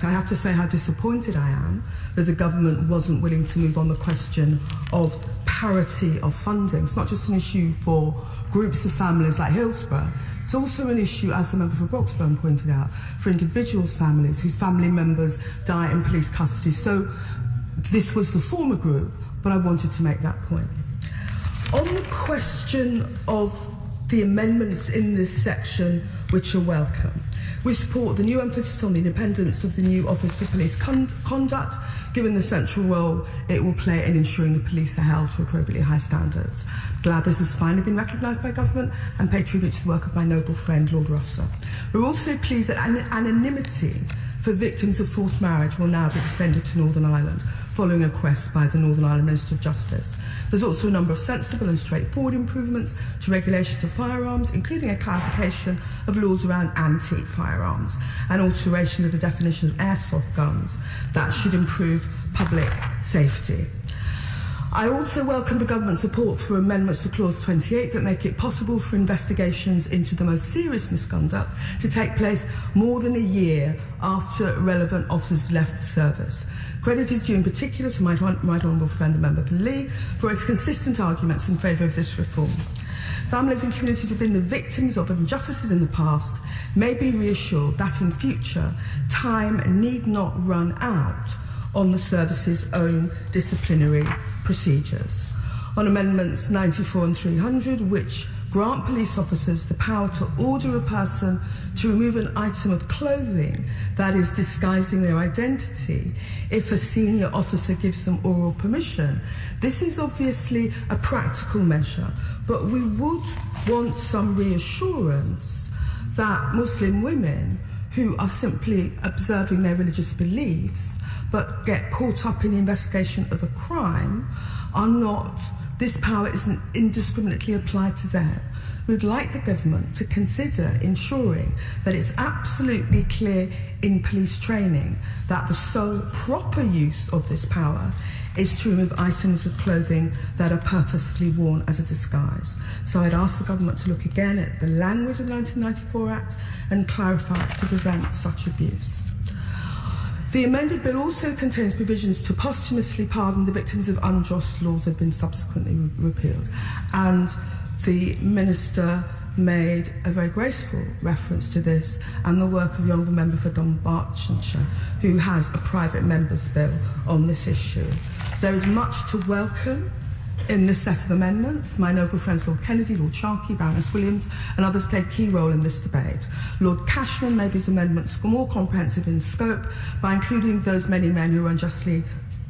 I have to say how disappointed I am that the government wasn't willing to move on the question of parity of funding. It's not just an issue for groups of families like Hillsborough, it's also an issue, as the member for Broxbourne pointed out, for individuals' families whose family members die in police custody. So this was the former group, but I wanted to make that point. On the question of the amendments in this section, which are welcome, we support the new emphasis on the independence of the new Office for Police Conduct, given the central role it will play in ensuring the police are held to appropriately high standards. Glad this has finally been recognised by government and pay tribute to the work of my noble friend, Lord Russell. We're also pleased that anonymity for victims of forced marriage will now be extended to Northern Ireland, following a request by the Northern Ireland Minister of Justice. There's also a number of sensible and straightforward improvements to regulations of firearms, including a clarification of laws around antique firearms and alteration of the definition of airsoft guns. That should improve public safety. I also welcome the government's support for amendments to clause 28 that make it possible for investigations into the most serious misconduct to take place more than a year after relevant officers have left the service. Credit is due in particular to my honourable friend, the member for Lee, for his consistent arguments in favour of this reform. Families and communities who have been the victims of injustices in the past may be reassured that in future time need not run out on the service's own disciplinary procedures. On amendments 94 and 300, which grant police officers the power to order a person to remove an item of clothing that is disguising their identity if a senior officer gives them oral permission. This is obviously a practical measure, but we would want some reassurance that Muslim women who are simply observing their religious beliefs but get caught up in the investigation of a crime are not, this power isn't indiscriminately applied to them. We'd like the government to consider ensuring that it's absolutely clear in police training that the sole proper use of this power is to remove items of clothing that are purposefully worn as a disguise. So I'd ask the government to look again at the language of the 1994 Act and clarify it to prevent such abuse. The amended bill also contains provisions to posthumously pardon the victims of unjust laws that have been subsequently repealed. And the Minister made a very graceful reference to this and the work of the Honourable Member for Dunbartonshire, who has a private member's bill on this issue. There is much to welcome in this set of amendments. My noble friends Lord Kennedy, Lord Sharkey, Baroness Williams and others played a key role in this debate. Lord Cashman made these amendments more comprehensive in scope by including those many men who were unjustly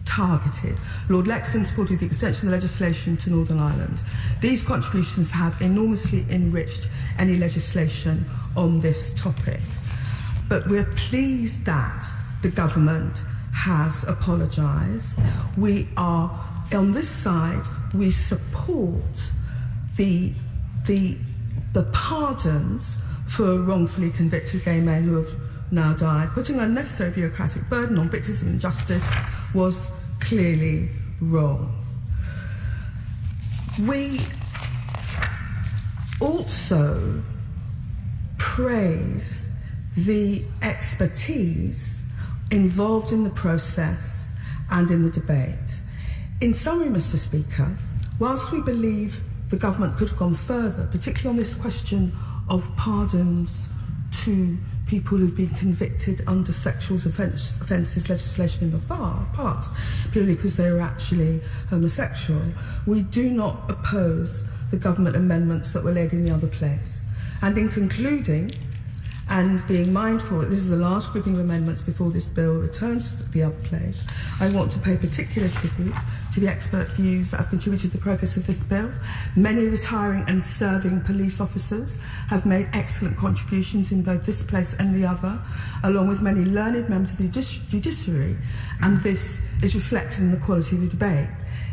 targeted. Lord Lexton supported the extension of the legislation to Northern Ireland. These contributions have enormously enriched any legislation on this topic. But we're pleased that the government has apologised. We are, on this side, we support the pardons for wrongfully convicted gay men who have now died. Putting an unnecessary bureaucratic burden on victims of injustice was clearly wrong. We also praise the expertise involved in the process and in the debate. In summary, Mr. Speaker, whilst we believe the government could have gone further, particularly on this question of pardons to people who've been convicted under sexual offences legislation in the past, purely because they were actually homosexual, we do not oppose the government amendments that were laid in the other place. And in concluding, and being mindful that this is the last grouping of amendments before this bill returns to the other place, I want to pay particular tribute to the expert views that have contributed to the progress of this bill. Many retiring and serving police officers have made excellent contributions in both this place and the other, along with many learned members of the judiciary, and this is reflected in the quality of the debate.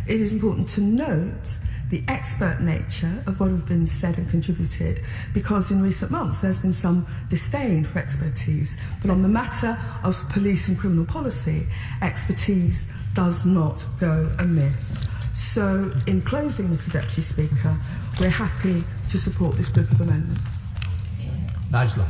It is important to note the expert nature of what have been said and contributed, because in recent months there's been some disdain for expertise. But on the matter of police and criminal policy, expertise does not go amiss. So, in closing, Mr. Deputy Speaker, we're happy to support this group of amendments. Nigel.